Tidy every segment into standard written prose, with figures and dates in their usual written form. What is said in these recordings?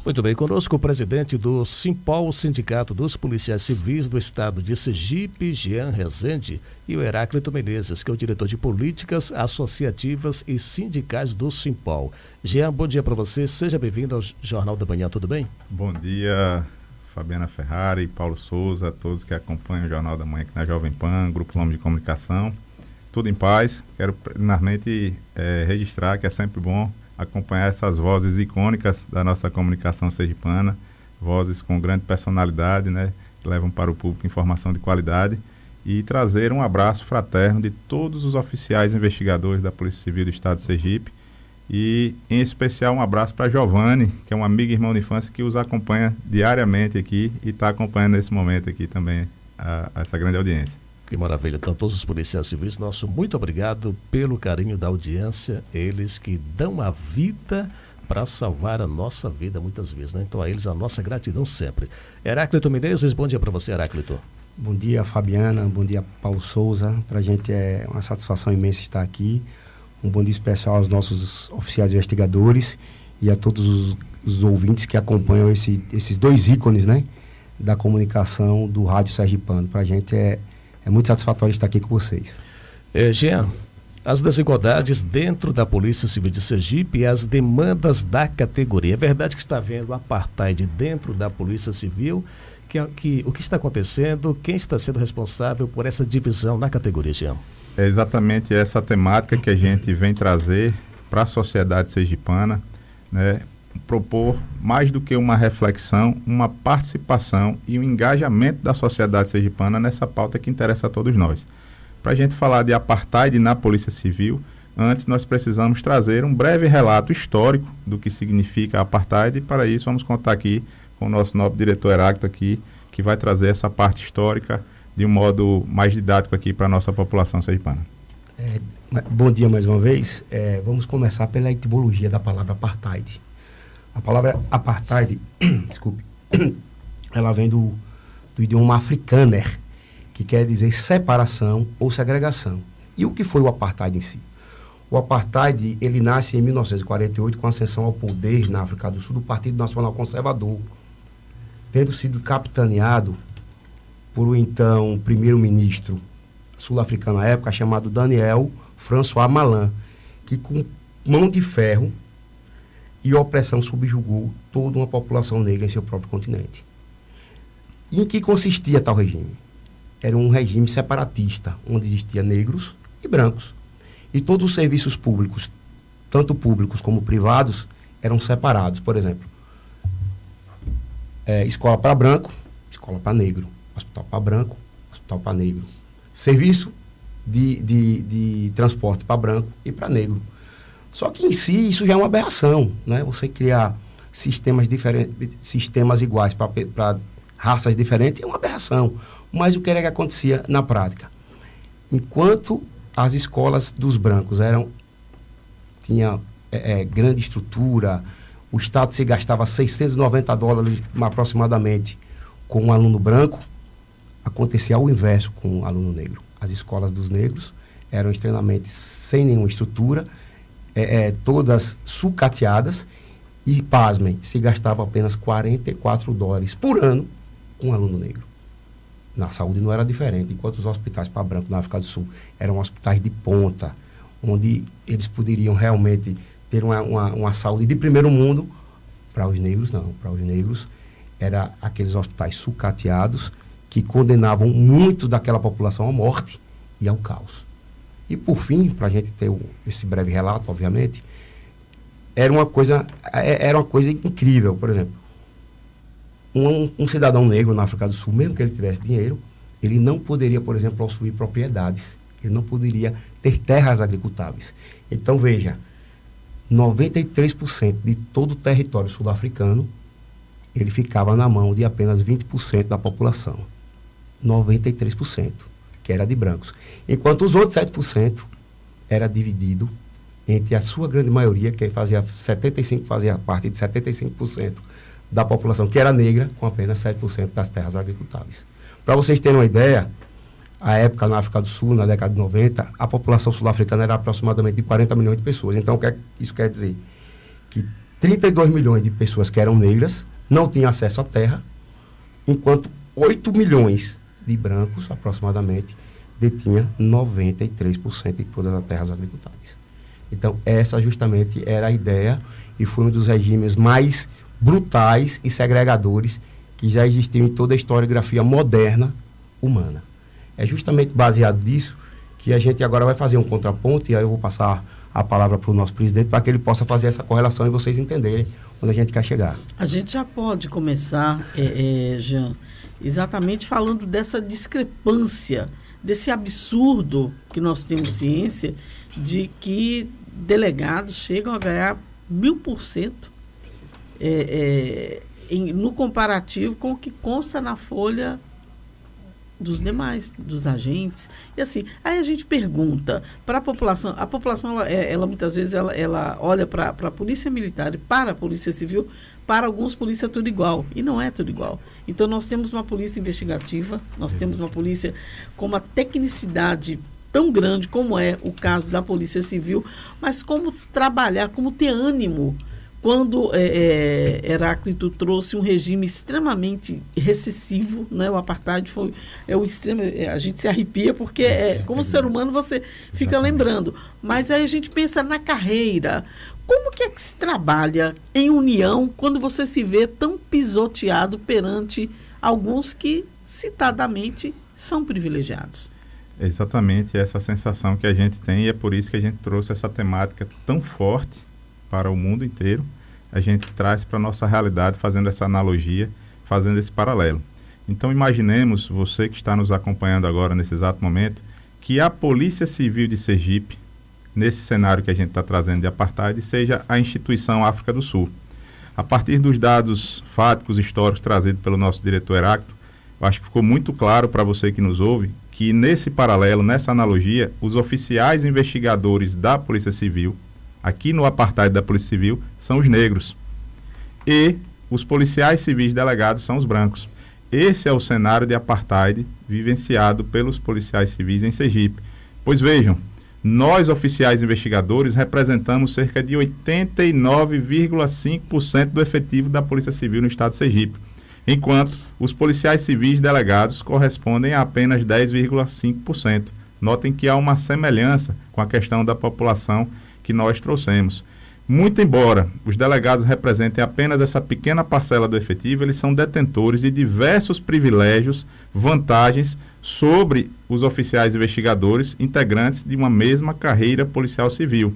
Muito bem, conosco o presidente do Simpol, Sindicato dos Policiais Civis do Estado de Sergipe, Jean Rezende, e o Heráclito Menezes, que é o diretor de Políticas Associativas e Sindicais do Simpol. Jean, bom dia para você, seja bem-vindo ao Jornal da Manhã, tudo bem? Bom dia, Fabiana Ferrari, Paulo Souza, todos que acompanham o Jornal da Manhã aqui na Jovem Pan, Grupo Nome de Comunicação. Tudo em paz. Quero primeiramente registrar que é sempre bom acompanhar essas vozes icônicas da nossa comunicação sergipana, vozes com grande personalidade, né, que levam para o público informação de qualidade, e trazer um abraço fraterno de todos os oficiais investigadores da Polícia Civil do Estado de Sergipe, e em especial um abraço para Giovanni, que é um amigo e irmão de infância que os acompanha diariamente aqui e está acompanhando nesse momento aqui também essa grande audiência. Que maravilha, então todos os policiais civis, nosso muito obrigado pelo carinho da audiência, eles que dão a vida para salvar a nossa vida muitas vezes, né? Então a eles a nossa gratidão sempre. Heráclito Menezes, bom dia para você, Heráclito. Bom dia, Fabiana, bom dia, Paulo Souza, para a gente é uma satisfação imensa estar aqui, um bom dia especial aos nossos oficiais investigadores e a todos os ouvintes que acompanham esses dois ícones, né, da comunicação do rádio sergipano. Para a gente é muito satisfatório estar aqui com vocês. Jean, as desigualdades dentro da Polícia Civil de Sergipe e as demandas da categoria. É verdade que está havendo apartheid dentro da Polícia Civil? O que está acontecendo? Quem está sendo responsável por essa divisão na categoria, Jean? É exatamente essa temática que a gente vem trazer para a sociedade sergipana, né? Propor mais do que uma reflexão, uma participação e um engajamento da sociedade sergipana nessa pauta que interessa a todos nós. Para a gente falar de apartheid na Polícia Civil, antes nós precisamos trazer um breve relato histórico do que significa apartheid, e para isso vamos contar aqui com o nosso novo diretor Heráclito aqui, que vai trazer essa parte histórica de um modo mais didático aqui para a nossa população sergipana. Bom dia mais uma vez. Vamos começar pela etimologia da palavra apartheid. A palavra apartheid, desculpe, ela vem do idioma afrikaner, que quer dizer separação ou segregação. E o que foi o apartheid em si? O apartheid, ele nasce em 1948 com a ascensão ao poder na África do Sul do Partido Nacional Conservador, tendo sido capitaneado por o então primeiro-ministro sul-africano à época, chamado Daniel François Malan, que com mão de ferro e opressão subjugou toda uma população negra em seu próprio continente. E em que consistia tal regime? Era um regime separatista, onde existia negros e brancos. E todos os serviços públicos, tanto públicos como privados, eram separados. Por exemplo, escola para branco, escola para negro. Hospital para branco, hospital para negro. Serviço de transporte para branco e para negro. Só que em si isso já é uma aberração, né? Você criar sistemas iguais para raças diferentes é uma aberração. Mas o que era que acontecia na prática? Enquanto as escolas dos brancos tinham grande estrutura, o Estado se gastava $690 aproximadamente com um aluno branco, acontecia o inverso com o aluno negro. As escolas dos negros eram extremamente sem nenhuma estrutura, todas sucateadas, e, pasmem, se gastava apenas $44 por ano com um aluno negro. Na saúde não era diferente, enquanto os hospitais para branco na África do Sul eram hospitais de ponta, onde eles poderiam realmente ter uma saúde de primeiro mundo. Para os negros, não. Para os negros, eram aqueles hospitais sucateados que condenavam muito daquela população à morte e ao caos. E, por fim, para a gente ter esse breve relato, obviamente, era uma coisa incrível. Por exemplo, um cidadão negro na África do Sul, mesmo que ele tivesse dinheiro, ele não poderia, por exemplo, possuir propriedades. Ele não poderia ter terras agricultáveis. Então, veja, 93% de todo o território sul-africano, ele ficava na mão de apenas 20% da população. 93%, que era de brancos. Enquanto os outros 7% era dividido entre a sua grande maioria, que fazia parte de 75% da população, que era negra, com apenas 7% das terras agricultáveis. Para vocês terem uma ideia, à época, na África do Sul, na década de 90, a população sul-africana era aproximadamente de 40 milhões de pessoas. Então, o que isso quer dizer? Que 32 milhões de pessoas que eram negras não tinham acesso à terra, enquanto 8 milhões de brancos, aproximadamente, detinha 93% de todas as terras agricultáveis. Então, essa justamente era a ideia e foi um dos regimes mais brutais e segregadores que já existiam em toda a historiografia moderna humana. É justamente baseado nisso que a gente agora vai fazer um contraponto, e aí eu vou passar a palavra para o nosso presidente para que ele possa fazer essa correlação e vocês entenderem onde a gente quer chegar. A gente já pode começar, Jean, exatamente falando dessa discrepância, desse absurdo que nós temos ciência de que delegados chegam a ganhar 1000% no comparativo com o que consta na folha dos demais, dos agentes. E assim, aí a gente pergunta para a população ela muitas vezes ela olha para a polícia militar e para a polícia civil, para alguns polícia é tudo igual, e não é tudo igual. Então nós temos uma polícia investigativa, nós temos uma polícia com uma tecnicidade tão grande como é o caso da Polícia Civil, mas como trabalhar, como ter ânimo. Quando Heráclito trouxe um regime extremamente recessivo, né? O apartheid foi o extremo, a gente se arrepia porque como ser humano você fica lembrando, mas aí a gente pensa na carreira. Como que é que se trabalha em união quando você se vê tão pisoteado perante alguns que citadamente são privilegiados? Exatamente essa sensação que a gente tem, e é por isso que a gente trouxe essa temática tão forte para o mundo inteiro. A gente traz para a nossa realidade, fazendo essa analogia, fazendo esse paralelo. Então imaginemos, você que está nos acompanhando agora nesse exato momento, que a Polícia Civil de Sergipe, nesse cenário que a gente está trazendo de apartheid, seja a instituição África do Sul. A partir dos dados fáticos, históricos trazidos pelo nosso diretor Heráclito, eu acho que ficou muito claro para você que nos ouve, que nesse paralelo, nessa analogia, os oficiais investigadores da Polícia Civil, aqui no apartheid da Polícia Civil, são os negros. E os policiais civis delegados são os brancos. Esse é o cenário de apartheid vivenciado pelos policiais civis em Sergipe. Pois vejam, nós oficiais investigadores representamos cerca de 89,5% do efetivo da Polícia Civil no estado de Sergipe, enquanto os policiais civis delegados correspondem a apenas 10,5%. Notem que há uma semelhança com a questão da população que nós trouxemos. Muito embora os delegados representem apenas essa pequena parcela do efetivo, eles são detentores de diversos privilégios, vantagens sobre os oficiais investigadores integrantes de uma mesma carreira policial civil.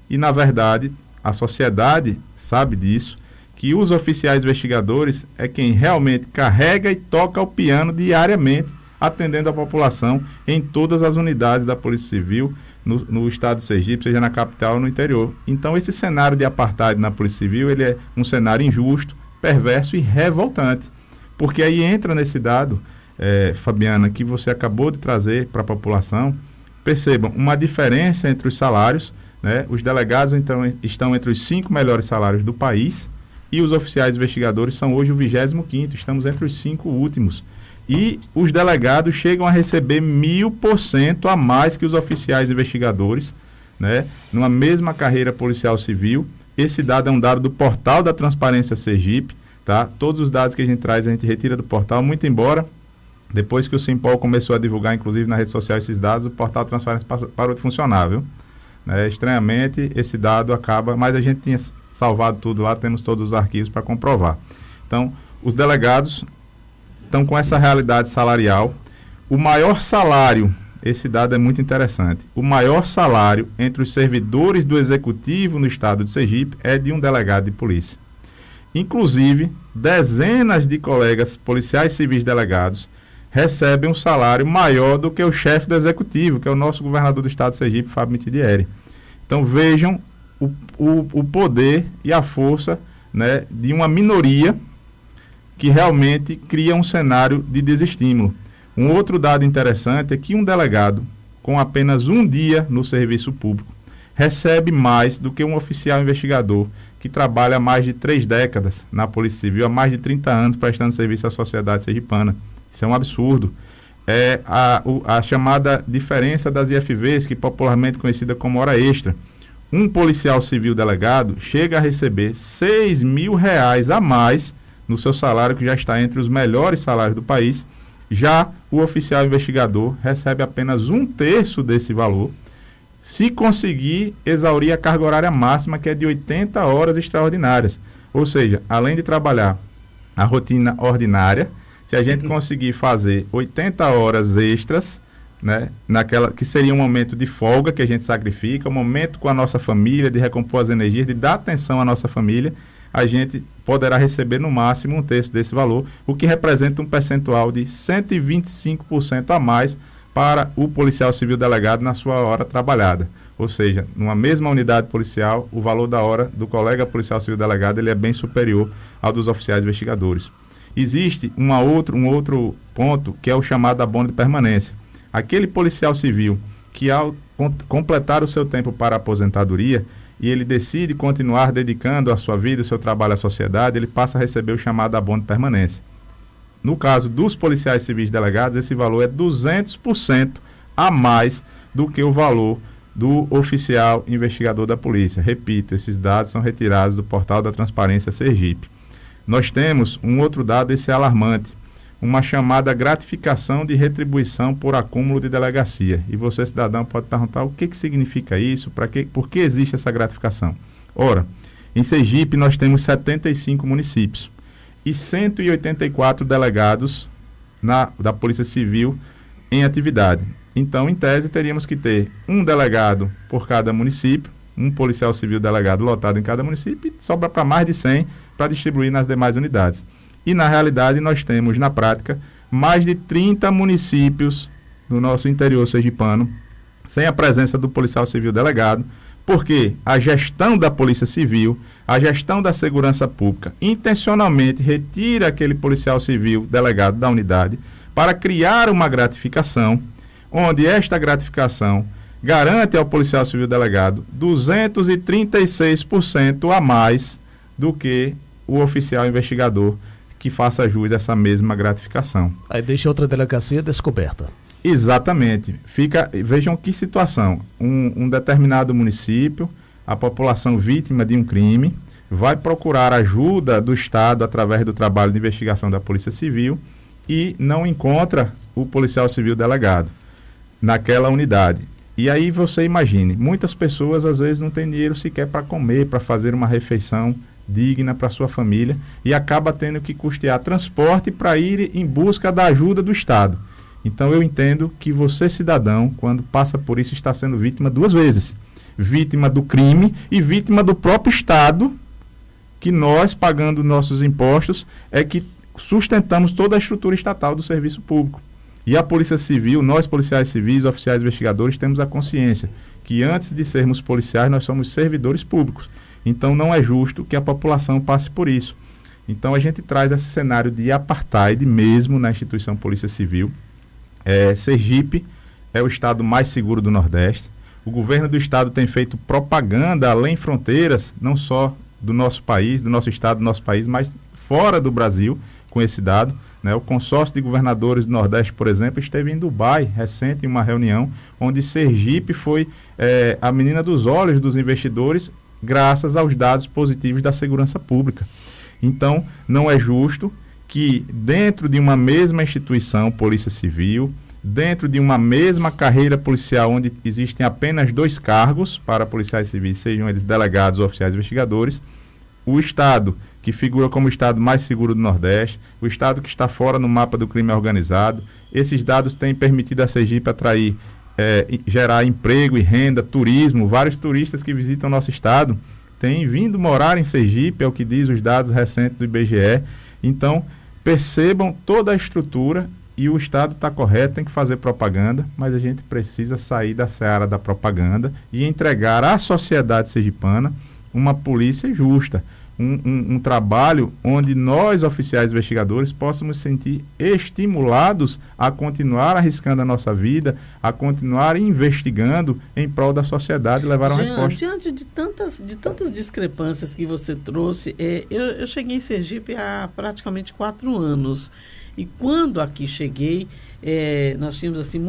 E, na verdade, a sociedade sabe disso, que os oficiais investigadores é quem realmente carrega e toca o piano diariamente, atendendo a população em todas as unidades da Polícia Civil, no estado de Sergipe, seja na capital ou no interior. Então, esse cenário de apartheid na Polícia Civil, ele é um cenário injusto, perverso e revoltante. Porque aí entra nesse dado, Fabiana, que você acabou de trazer para a população. Percebam, uma diferença entre os salários, né? Os delegados então, estão entre os 5 melhores salários do país e os oficiais investigadores são hoje o 25º, estamos entre os 5 últimos. E os delegados chegam a receber 1000% a mais que os oficiais investigadores, né, numa mesma carreira policial civil. Esse dado é um dado do portal da Transparência Sergipe, tá? Todos os dados que a gente traz, a gente retira do portal, muito embora, depois que o Simpol começou a divulgar, inclusive na rede social, esses dados, o portal Transparência parou de funcionar, viu? Estranhamente, esse dado acaba, mas a gente tinha salvado tudo lá, temos todos os arquivos para comprovar. Então, os delegados estão com essa realidade salarial. O maior salário, esse dado é muito interessante, o maior salário entre os servidores do Executivo no estado de Sergipe é de um delegado de polícia. Inclusive, dezenas de colegas policiais civis delegados recebem um salário maior do que o chefe do Executivo, que é o nosso governador do estado de Sergipe, Fábio Mitidieri. Então vejam o poder e a força, né, de uma minoria que realmente cria um cenário de desestímulo. Um outro dado interessante é que um delegado, com apenas um dia no serviço público, recebe mais do que um oficial investigador que trabalha há mais de 3 décadas na Polícia Civil, há mais de 30 anos prestando serviço à sociedade sergipana. Isso é um absurdo. É a chamada diferença das IFVs, que popularmente conhecida como hora extra. um policial civil delegado chega a receber R$6.000 a mais no seu salário, que já está entre os melhores salários do país. Já o oficial investigador recebe apenas 1/3 desse valor, se conseguir exaurir a carga horária máxima, que é de 80 horas extraordinárias. Ou seja, além de trabalhar a rotina ordinária, se a gente conseguir fazer 80 horas extras, né, naquela que seria um momento de folga que a gente sacrifica, um momento com a nossa família, de recompor as energias, de dar atenção à nossa família, a gente poderá receber no máximo 1/3 desse valor, o que representa um percentual de 125% a mais para o policial civil delegado na sua hora trabalhada. Ou seja, numa mesma unidade policial, o valor da hora do colega policial civil delegado ele é bem superior ao dos oficiais investigadores. Existe um outro ponto, que é o chamado abono de permanência. Aquele policial civil que, ao completar o seu tempo para a aposentadoria, e ele decide continuar dedicando a sua vida, o seu trabalho à sociedade, ele passa a receber o chamado abono de permanência. No caso dos policiais civis delegados, esse valor é 200% a mais do que o valor do oficial investigador da polícia. Repito, esses dados são retirados do portal da Transparência Sergipe. Nós temos um outro dado, esse é alarmante, uma chamada gratificação de retribuição por acúmulo de delegacia. E você, cidadão, pode perguntar o que significa isso, por que existe essa gratificação? Ora, em Sergipe nós temos 75 municípios e 184 delegados da Polícia Civil em atividade. Então, em tese, teríamos que ter um delegado por cada município, um policial civil delegado lotado em cada município, e sobra para mais de 100 para distribuir nas demais unidades. E, na realidade, nós temos, na prática, mais de 30 municípios no nosso interior sergipano sem a presença do policial civil delegado, porque a gestão da Polícia Civil, a gestão da segurança pública, intencionalmente retira aquele policial civil delegado da unidade para criar uma gratificação, onde esta gratificação garante ao policial civil delegado 236% a mais do que o oficial investigador que faça jus a essa mesma gratificação. Aí deixa outra delegacia descoberta. Exatamente. Vejam que situação. Um determinado município, a população vítima de um crime, vai procurar ajuda do Estado através do trabalho de investigação da Polícia Civil e não encontra o policial civil delegado naquela unidade. E aí você imagine, muitas pessoas às vezes não têm dinheiro sequer para comer, para fazer uma refeição digna para sua família, e acaba tendo que custear transporte para ir em busca da ajuda do Estado. Então eu entendo que você, cidadão, quando passa por isso, está sendo vítima duas vezes. Vítima do crime e vítima do próprio Estado, que nós, pagando nossos impostos, é que sustentamos toda a estrutura estatal do serviço público. E a Polícia Civil, nós policiais civis, oficiais investigadores, temos a consciência que antes de sermos policiais, nós somos servidores públicos. Então não é justo que a população passe por isso. Então a gente traz esse cenário de apartheid mesmo na instituição Polícia Civil. Sergipe é o estado mais seguro do Nordeste. O governo do estado tem feito propaganda além fronteiras, não só do nosso país, do nosso estado, do nosso país, mas fora do Brasil, com esse dado. Né? O consórcio de governadores do Nordeste, por exemplo, esteve em Dubai, recente, em uma reunião, onde Sergipe foi a menina dos olhos dos investidores, graças aos dados positivos da segurança pública. Então, não é justo que dentro de uma mesma instituição, Polícia Civil, dentro de uma mesma carreira policial, onde existem apenas 2 cargos para policiais civis, sejam eles delegados ou oficiais investigadores, o Estado, que figura como o Estado mais seguro do Nordeste, o Estado que está fora no mapa do crime organizado, esses dados têm permitido a Sergipe atrair gerar emprego e renda, turismo. Vários turistas que visitam nosso estado têm vindo morar em Sergipe, é o que diz os dados recentes do IBGE. Então, percebam toda a estrutura, e o Estado está correto, tem que fazer propaganda, mas a gente precisa sair da seara da propaganda e entregar à sociedade sergipana uma polícia justa, um trabalho onde nós, oficiais investigadores, possamos sentir estimulados a continuar arriscando a nossa vida, a continuar investigando em prol da sociedade e levar uma resposta. Diante de tantas discrepâncias que você trouxe, eu cheguei em Sergipe há praticamente 4 anos. E quando aqui cheguei, nós tínhamos assim,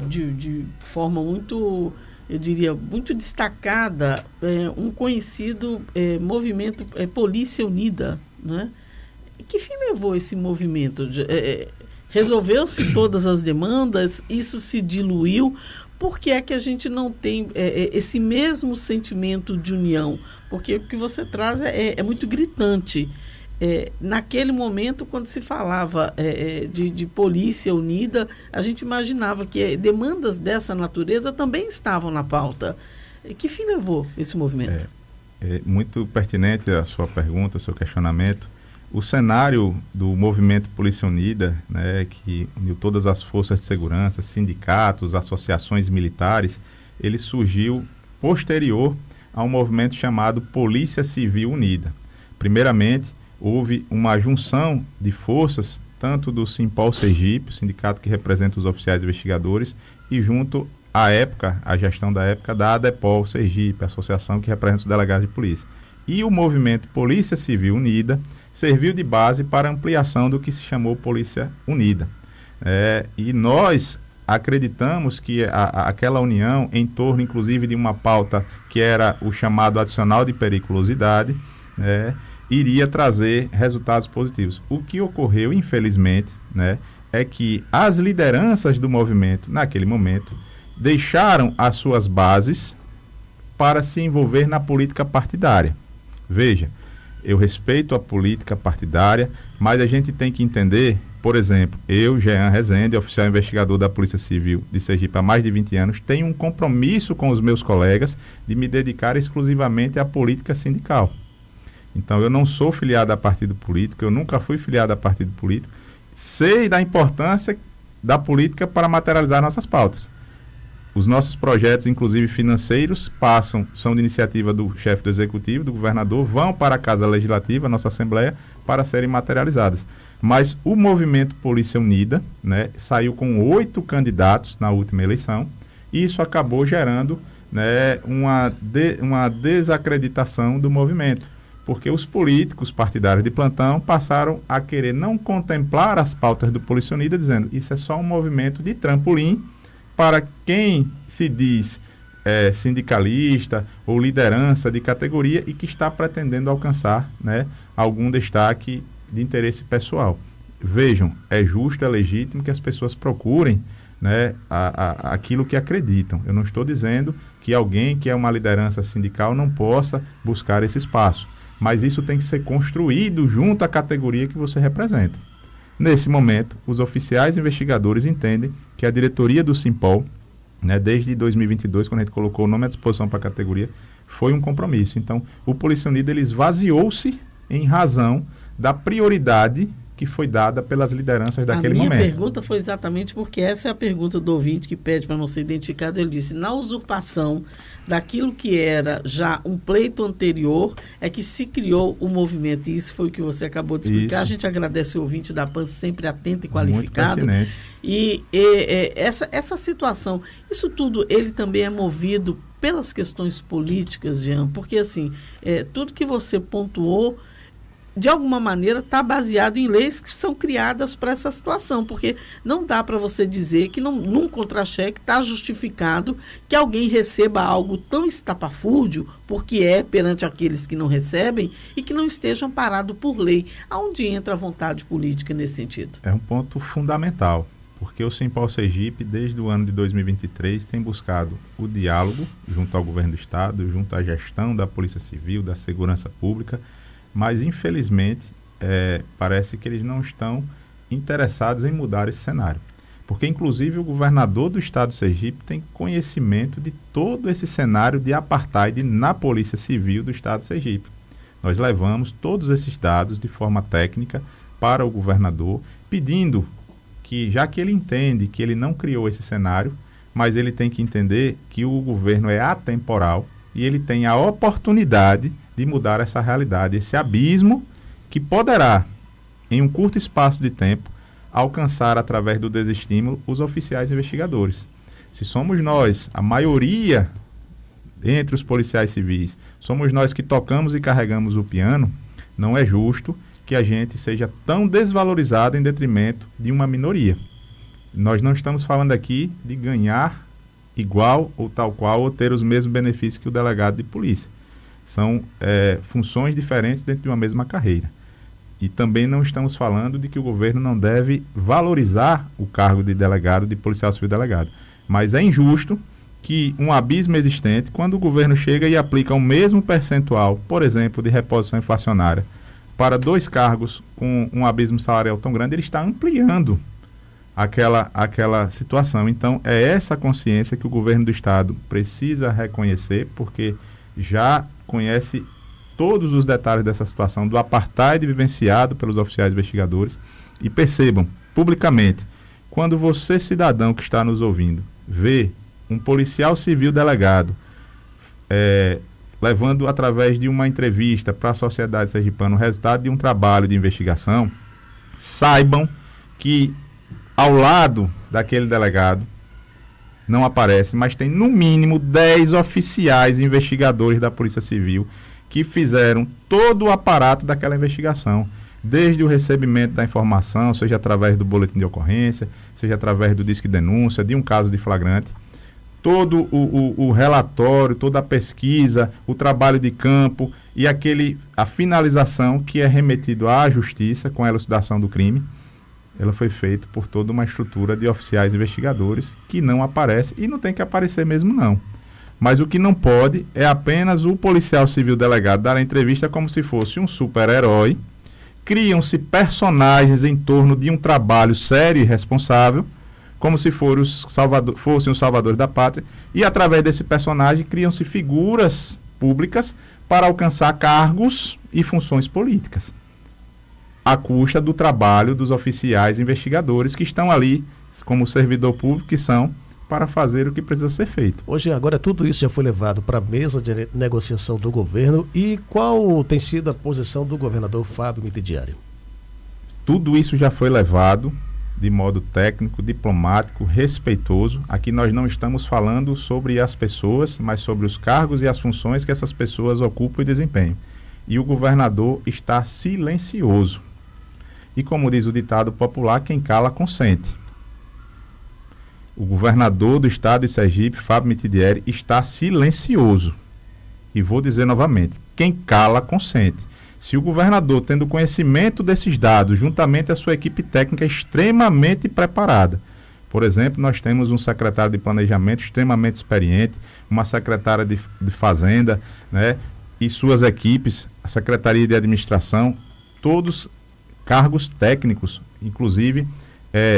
de forma muito eu diria, muito destacada, um conhecido movimento Polícia Unida, né? Que fim levou esse movimento? Resolveu-se todas as demandas? Isso se diluiu? Por que é que a gente não tem esse mesmo sentimento de união? Porque o que você traz é muito gritante. Naquele momento, quando se falava de Polícia Unida, a gente imaginava que demandas dessa natureza também estavam na pauta. Que fim levou esse movimento? É muito pertinente a sua pergunta, o seu questionamento. O cenário do movimento Polícia Unida, né, que uniu todas as forças de segurança, sindicatos, associações militares, ele surgiu posterior a um movimento chamado Polícia Civil Unida. Primeiramente, houve uma junção de forças, tanto do Simpol Sergipe, o sindicato que representa os oficiais investigadores, e junto à época, a gestão da época, da ADEPOL Sergipe, a associação que representa os delegados de polícia. E o movimento Polícia Civil Unida serviu de base para a ampliação do que se chamou Polícia Unida. E nós acreditamos que aquela união, em torno inclusive de uma pauta que era o chamado adicional de periculosidade, iria trazer resultados positivos. O que ocorreu, infelizmente, é que as lideranças do movimento, naquele momento, deixaram as suas bases para se envolver na política partidária. Veja, eu respeito a política partidária, mas a gente tem que entender, por exemplo, eu, Jean Rezende, oficial investigador da Polícia Civil de Sergipe há mais de 20 anos, tenho um compromisso com os meus colegas de me dedicar exclusivamente à política sindical. Então, eu não sou filiado a partido político, eu nunca fui filiado a partido político, sei da importância da política para materializar nossas pautas. Os nossos projetos, inclusive financeiros, são de iniciativa do chefe do executivo, do governador, vão para a Casa Legislativa, a nossa Assembleia, para serem materializadas. Mas o movimento Polícia Unida, saiu com 8 candidatos na última eleição, e isso acabou gerando uma desacreditação do movimento, porque os políticos partidários de plantão passaram a querer não contemplar as pautas do Polícia Unida, dizendo isso é só um movimento de trampolim para quem se diz sindicalista ou liderança de categoria e que está pretendendo alcançar algum destaque de interesse pessoal. Vejam, é justo, é legítimo que as pessoas procurem aquilo que acreditam. Eu não estou dizendo que alguém que é uma liderança sindical não possa buscar esse espaço, mas isso tem que ser construído junto à categoria que você representa. Nesse momento, os oficiais investigadores entendem que a diretoria do Simpol, desde 2022, quando a gente colocou o nome à disposição para a categoria, foi um compromisso. Então, o Polícia Unida ele esvaziou-se em razão da prioridade que foi dada pelas lideranças daquele momento. A minha pergunta foi exatamente porque essa é a pergunta do ouvinte que pede para não ser identificado. Ele disse, na usurpação daquilo que era já um pleito anterior, é que se criou o movimento. E isso foi o que você acabou de explicar. Isso. A gente agradece o ouvinte da PAN, sempre atento e qualificado. Muito e essa situação, isso tudo, ele também é movido pelas questões políticas, Jean, porque assim, tudo que você pontuou, de alguma maneira, está baseado em leis que são criadas para essa situação, porque não dá para você dizer que num contra-cheque está justificado que alguém receba algo tão estapafúrdio, porque perante aqueles que não recebem e que não esteja amparado por lei. Aonde entra a vontade política nesse sentido? É um ponto fundamental, porque o Simpol Sergipe, desde o ano de 2023, tem buscado o diálogo junto ao governo do Estado, junto à gestão da Polícia Civil, da Segurança Pública, mas, infelizmente, parece que eles não estão interessados em mudar esse cenário. Porque, inclusive, o governador do estado de Sergipe tem conhecimento de todo esse cenário de apartheid na Polícia Civil do estado de Sergipe. Nós levamos todos esses dados de forma técnica para o governador, pedindo que, já que ele entende que ele não criou esse cenário, mas ele tem que entender que o governo é atemporal e ele tem a oportunidade de mudar essa realidade, esse abismo que poderá, em um curto espaço de tempo, alcançar, através do desestímulo, os oficiais investigadores. Se somos nós, a maioria entre os policiais civis, somos nós que tocamos e carregamos o piano, não é justo que a gente seja tão desvalorizado em detrimento de uma minoria. Nós não estamos falando aqui de ganhar igual ou tal qual ou ter os mesmos benefícios que o delegado de polícia. São funções diferentes dentro de uma mesma carreira. E também não estamos falando de que o governo não deve valorizar o cargo de delegado, de policial civil delegado. Mas é injusto que um abismo existente, quando o governo chega e aplica o mesmo percentual, por exemplo, de reposição inflacionária, para 2 cargos com um abismo salarial tão grande, ele está ampliando aquela situação. Então, é essa consciência que o governo do Estado precisa reconhecer, porque já conhece todos os detalhes dessa situação, do apartheid vivenciado pelos oficiais investigadores. E percebam, publicamente, quando você, cidadão que está nos ouvindo, vê um policial civil delegado levando através de uma entrevista para a sociedade sergipana o resultado de um trabalho de investigação, saibam que ao lado daquele delegado não aparece, mas tem no mínimo 10 oficiais investigadores da Polícia Civil que fizeram todo o aparato daquela investigação, desde o recebimento da informação, seja através do boletim de ocorrência, seja através do disque denúncia, de um caso de flagrante, todo o relatório, toda a pesquisa, o trabalho de campo e a finalização que é remetido à justiça com a elucidação do crime, ela foi feita por toda uma estrutura de oficiais investigadores que não aparece e não tem que aparecer mesmo não. Mas o que não pode é apenas o policial civil delegado dar a entrevista como se fosse um super-herói. Criam-se personagens em torno de um trabalho sério e responsável, como se fossem os salvadores da pátria, e através desse personagem criam-se figuras públicas para alcançar cargos e funções políticas, à custa do trabalho dos oficiais investigadores que estão ali como servidor público que são, para fazer o que precisa ser feito. Hoje, agora, tudo isso já foi levado para a mesa de negociação do governo. E qual tem sido a posição do governador Fábio Mitidieri? Tudo isso já foi levado de modo técnico, diplomático, respeitoso. Aqui nós não estamos falando sobre as pessoas, mas sobre os cargos e as funções que essas pessoas ocupam e desempenham. E o governador está silencioso. E como diz o ditado popular, quem cala consente. O governador do estado de Sergipe, Fábio Mitidieri, está silencioso. E vou dizer novamente, quem cala consente. Se o governador, tendo conhecimento desses dados, juntamente à sua equipe técnica extremamente preparada, por exemplo, nós temos um secretário de planejamento extremamente experiente, uma secretária de fazenda, né, e suas equipes, a secretaria de administração, todos cargos técnicos, inclusive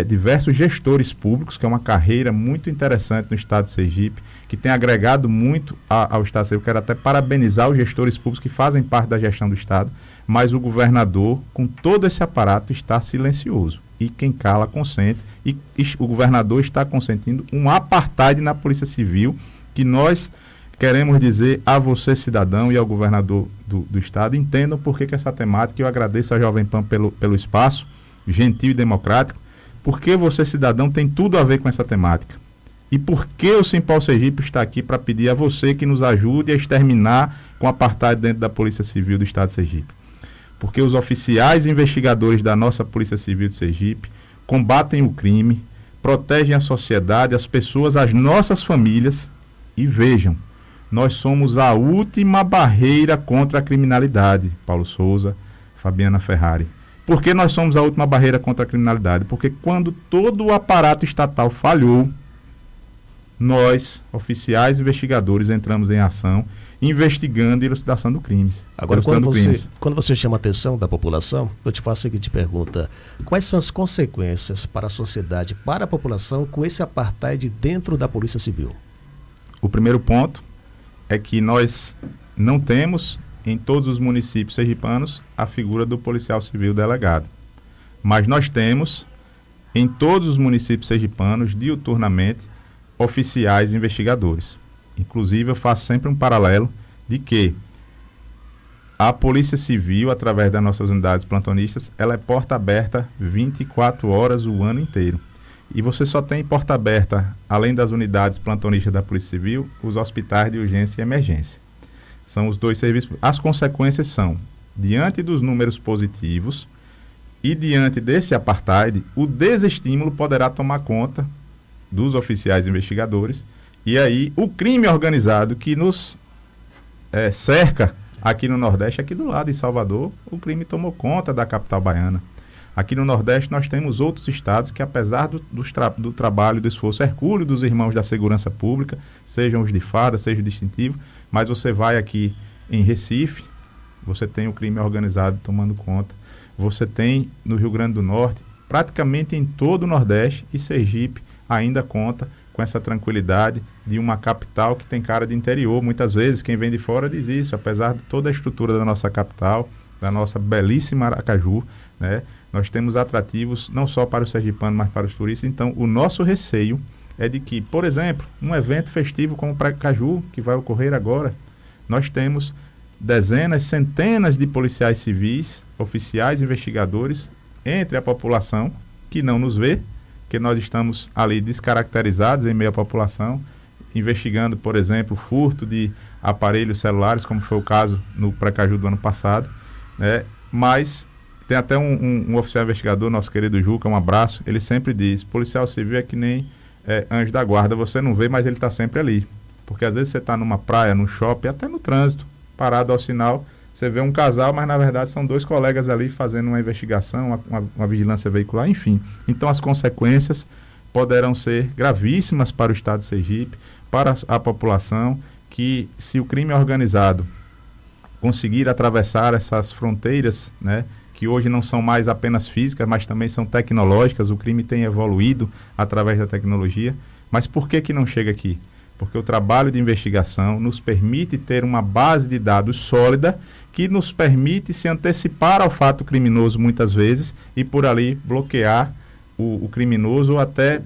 diversos gestores públicos, que é uma carreira muito interessante no estado de Sergipe, que tem agregado muito ao estado de Sergipe. Quero até parabenizar os gestores públicos que fazem parte da gestão do estado, mas o governador, com todo esse aparato, está silencioso. E quem cala consente, e o governador está consentindo um apartheid na Polícia Civil, que nós queremos dizer a você, cidadão, e ao governador do estado, entendam por que essa temática. Eu agradeço a Jovem Pan pelo espaço gentil e democrático, porque você, cidadão, tem tudo a ver com essa temática. E por que o Simpol Sergipe está aqui para pedir a você que nos ajude a exterminar com o apartheid dentro da Polícia Civil do Estado de Sergipe? Porque os oficiais investigadores da nossa Polícia Civil de Sergipe combatem o crime, protegem a sociedade, as pessoas, as nossas famílias. E vejam, nós somos a última barreira contra a criminalidade, Paulo Souza, Fabiana Ferrari. Por que nós somos a última barreira contra a criminalidade? Porque quando todo o aparato estatal falhou, nós, oficiais investigadores, entramos em ação, investigando e elucidação do crime. Agora, quando você chama a atenção da população, eu te faço a seguinte pergunta: quais são as consequências para a sociedade, para a população, com esse apartheid dentro da Polícia Civil? O primeiro ponto é que nós não temos em todos os municípios sergipanos a figura do policial civil delegado. Mas nós temos em todos os municípios sergipanos, diuturnamente, oficiais investigadores. Inclusive, eu faço sempre um paralelo de que a Polícia Civil, através das nossas unidades plantonistas, ela é porta aberta 24 horas o ano inteiro. E você só tem porta aberta, além das unidades plantonistas da Polícia Civil, os hospitais de urgência e emergência. São os dois serviços. As consequências são, diante dos números positivos e diante desse apartheid, o desestímulo poderá tomar conta dos oficiais investigadores E aí, o crime organizado que nos cerca aqui no Nordeste, aqui do lado, em Salvador, o crime tomou conta da capital baiana. Aqui no Nordeste nós temos outros estados que, apesar do trabalho e do esforço hercúleo dos irmãos da segurança pública, sejam os de farda, seja o distintivo, mas você vai aqui em Recife, você tem o crime organizado tomando conta. Você tem no Rio Grande do Norte, praticamente em todo o Nordeste, e Sergipe ainda conta com essa tranquilidade de uma capital que tem cara de interior. Muitas vezes quem vem de fora diz isso, apesar de toda a estrutura da nossa capital, da nossa belíssima Aracaju, né? Nós temos atrativos não só para o sergipano, mas para os turistas. Então, o nosso receio é de que, por exemplo, um evento festivo como o Aracaju, que vai ocorrer agora, nós temos dezenas, centenas de policiais civis, oficiais, investigadores, entre a população, que não nos vê, que nós estamos ali descaracterizados em meio à população, investigando, por exemplo, furto de aparelhos celulares, como foi o caso no Aracaju do ano passado, né? Mas tem até um oficial investigador, nosso querido Juca, um abraço, ele sempre diz, policial civil é que nem anjo da guarda, você não vê, mas ele está sempre ali. Porque às vezes você está numa praia, num shopping, até no trânsito, parado ao sinal, você vê um casal, mas na verdade são dois colegas ali fazendo uma investigação, uma vigilância veicular, enfim. Então as consequências poderão ser gravíssimas para o estado de Sergipe, para a população, que se o crime organizado conseguir atravessar essas fronteiras, né, que hoje não são mais apenas físicas, mas também são tecnológicas, o crime tem evoluído através da tecnologia. Mas por que não chega aqui? Porque o trabalho de investigação nos permite ter uma base de dados sólida que nos permite se antecipar ao fato criminoso muitas vezes e por ali bloquear o criminoso ou até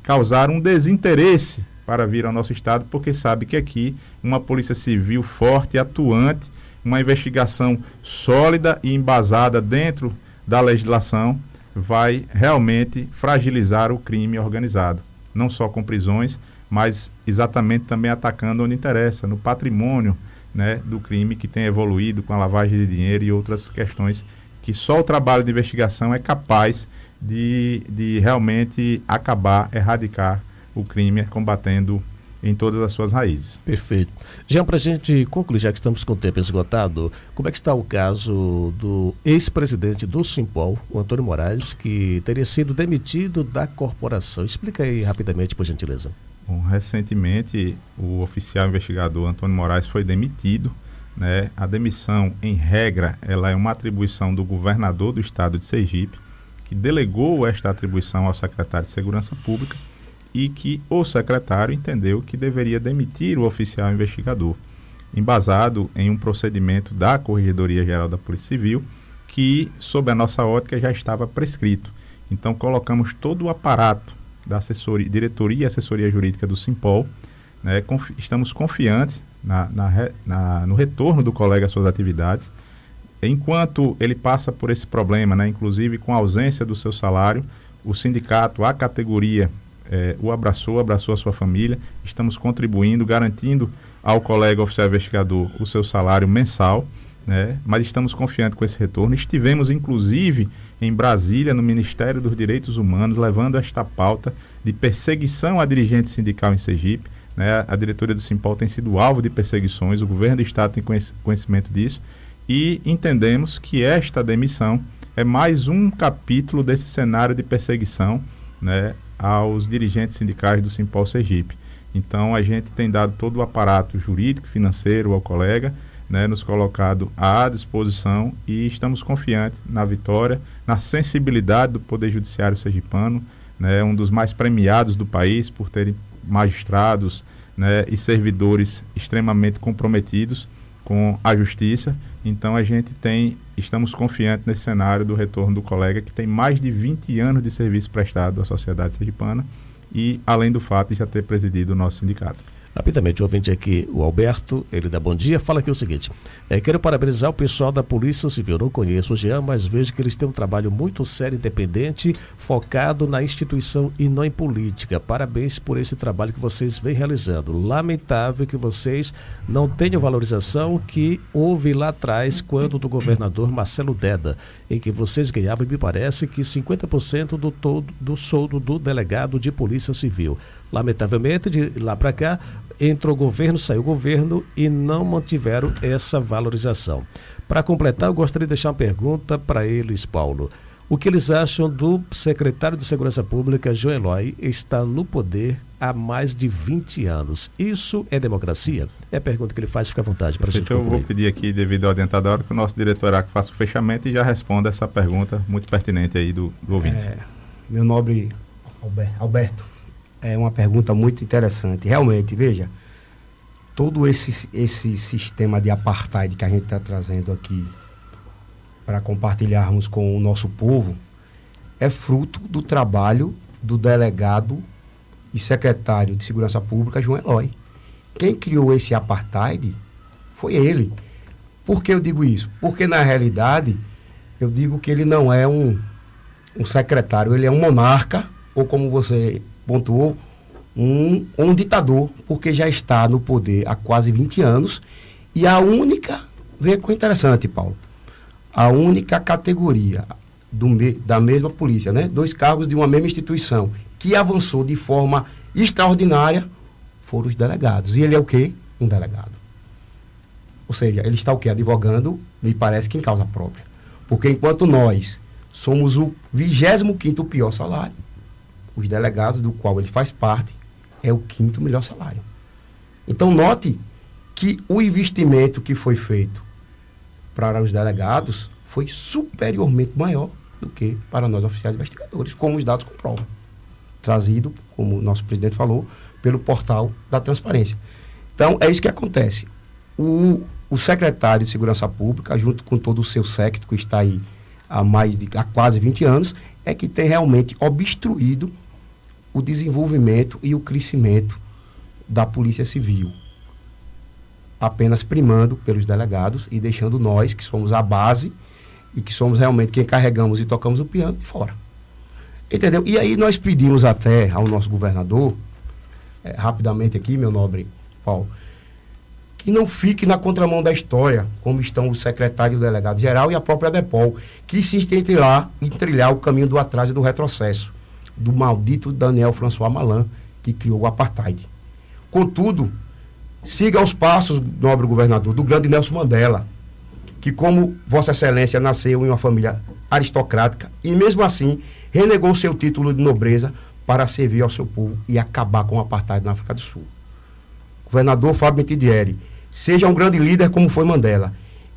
causar um desinteresse para vir ao nosso estado, porque sabe que aqui uma polícia civil forte, atuante, uma investigação sólida e embasada dentro da legislação vai realmente fragilizar o crime organizado, não só com prisões, mas exatamente também atacando onde interessa, no patrimônio, né, do crime que tem evoluído com a lavagem de dinheiro e outras questões que só o trabalho de investigação é capaz de realmente acabar, erradicar o crime, combatendo em todas as suas raízes. Perfeito. Jean, para a gente concluir, já que estamos com o tempo esgotado, como é que está o caso do ex-presidente do Simpol, o Antônio Moraes, que teria sido demitido da corporação? Explica aí rapidamente, por gentileza. Bom, recentemente, o oficial investigador Antônio Moraes foi demitido, né? A demissão, em regra, ela é uma atribuição do governador do estado de Sergipe, que delegou esta atribuição ao secretário de Segurança Pública, e que o secretário entendeu que deveria demitir o oficial investigador, embasado em um procedimento da Corregedoria Geral da Polícia Civil, que, sob a nossa ótica, já estava prescrito. Então, colocamos todo o aparato da assessoria, diretoria e assessoria jurídica do Simpol, né? Estamos confiantes no retorno do colega às suas atividades, enquanto ele passa por esse problema, né? Inclusive com a ausência do seu salário, o sindicato, a categoria, o abraçou a sua família, estamos contribuindo, garantindo ao colega oficial investigador o seu salário mensal, né? Mas estamos confiantes com esse retorno. Estivemos, inclusive, em Brasília, no Ministério dos Direitos Humanos, levando esta pauta de perseguição à dirigente sindical em Sergipe, né? A diretoria do Simpol tem sido alvo de perseguições, o governo do estado tem conhecimento disso, e entendemos que esta demissão é mais um capítulo desse cenário de perseguição, né, aos dirigentes sindicais do Simpol Sergipe. Então, a gente tem dado todo o aparato jurídico, financeiro ao colega, né, nos colocado à disposição, e estamos confiantes na vitória, na sensibilidade do Poder Judiciário sergipano, né, um dos mais premiados do país por terem magistrados, né, e servidores extremamente comprometidos com a justiça. Então estamos confiantes nesse cenário do retorno do colega, que tem mais de 20 anos de serviço prestado à sociedade sergipana e, além do fato de já ter presidido o nosso sindicato. Rapidamente, o ouvinte aqui, o Alberto, ele dá bom dia, fala aqui o seguinte: quero parabenizar o pessoal da Polícia Civil, não conheço o Jean, mas vejo que eles têm um trabalho muito sério, independente, focado na instituição e não em política. Parabéns por esse trabalho que vocês vêm realizando. Lamentável que vocês não tenham valorização que houve lá atrás, quando do governador Marcelo Deda, em que vocês ganhavam, me parece, que 50% do soldo do delegado de Polícia Civil. Lamentavelmente, de lá para cá, entrou governo, saiu governo e não mantiveram essa valorização. Para completar, eu gostaria de deixar uma pergunta para eles, Paulo. O que eles acham do secretário de Segurança Pública, João Eloy, está no poder há mais de 20 anos. Isso é democracia? É a pergunta que ele faz, fica à vontade para a gente concluir. Eu vou pedir aqui, devido ao adiantado da hora, que o nosso diretor Heráclito faça o fechamento e já responda essa pergunta muito pertinente aí do ouvinte. Meu nobre Alberto, é uma pergunta muito interessante. Realmente, veja, todo esse sistema de apartheid que a gente está trazendo aqui para compartilharmos com o nosso povo é fruto do trabalho do delegado e secretário de Segurança Pública, João Eloy. Quem criou esse apartheid foi ele. Por que eu digo isso? Porque, na realidade, eu digo que ele não é um secretário, ele é um monarca, ou como você pontuou, um ditador, porque já está no poder há quase 20 anos, e a única, veja que interessante, Paulo, a única categoria da mesma polícia, né? 2 cargos de uma mesma instituição, que avançou de forma extraordinária, foram os delegados. E ele é o quê? Um delegado. Ou seja, ele está o quê? Advogando, me parece que em causa própria. Porque enquanto nós somos o 25º pior salário, os delegados, do qual ele faz parte, é o 5º melhor salário. Então, note que o investimento que foi feito para os delegados foi superiormente maior do que para nós oficiais investigadores, como os dados comprovam. Trazido, como o nosso presidente falou, pelo portal da transparência. Então, é isso que acontece. O secretário de Segurança Pública, junto com todo o seu séquito, que está aí há quase 20 anos, é que tem realmente obstruído o desenvolvimento e o crescimento da Polícia Civil, apenas primando pelos delegados e deixando nós, que somos a base e que somos realmente quem carregamos e tocamos o piano, de fora. Entendeu? E aí nós pedimos até ao nosso governador, rapidamente aqui, meu nobre Paulo, que não fique na contramão da história, como estão o secretário e o delegado-geral e a própria DEPOL, que insistem em trilhar o caminho do atraso e do retrocesso, do maldito Daniel François Malan, que criou o apartheid. Contudo, siga os passos, nobre governador, do grande Nelson Mandela, que, como Vossa Excelência, nasceu em uma família aristocrática e, mesmo assim, renegou seu título de nobreza para servir ao seu povo e acabar com o apartheid na África do Sul. Governador Fábio Metidieri, seja um grande líder como foi Mandela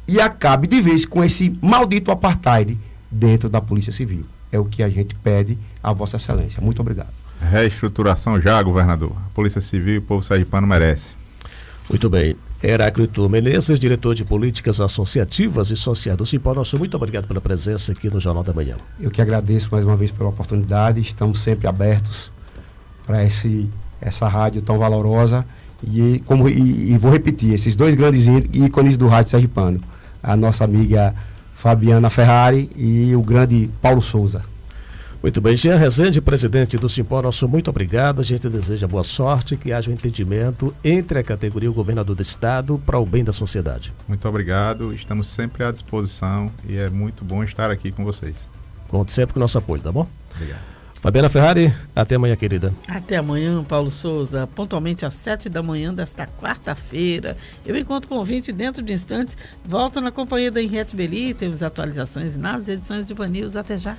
e acabe de vez com esse maldito apartheid dentro da Polícia Civil. É o que a gente pede a Vossa Excelência. Muito obrigado. Reestruturação já, governador. A Polícia Civil e o povo sergipano merece. Muito bem. Heráclito Menezes, diretor de Políticas Associativas e Sociais do Simpol, nosso muito obrigado pela presença aqui no Jornal da Manhã. Eu que agradeço mais uma vez pela oportunidade. Estamos sempre abertos para essa rádio tão valorosa. E vou repetir, esses 2 grandes ícones do rádio sergipano, a nossa amiga Fabiana Ferrari e o grande Paulo Souza. Muito bem, Jean Rezende, presidente do Simpol, nosso muito obrigado. A gente deseja boa sorte, que haja um entendimento entre a categoria e o governador do estado para o bem da sociedade. Muito obrigado, estamos sempre à disposição e é muito bom estar aqui com vocês. Conte sempre com o nosso apoio, tá bom? Obrigado. Fabiana Ferrari, até amanhã, querida. Até amanhã, Paulo Souza, pontualmente às 7 da manhã desta quarta-feira. Eu encontro com o ouvinte dentro de instantes. Volto na companhia da Henriette Beli. Temos atualizações nas edições de Van News. Até já.